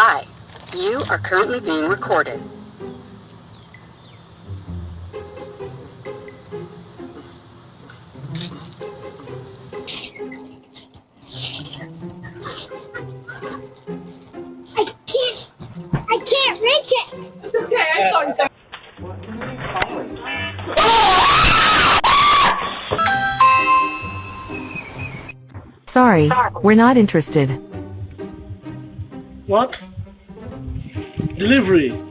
Hi, you are currently being recorded. I can't reach it. It's okay, I saw you. Sorry, we're not interested. What? Delivery.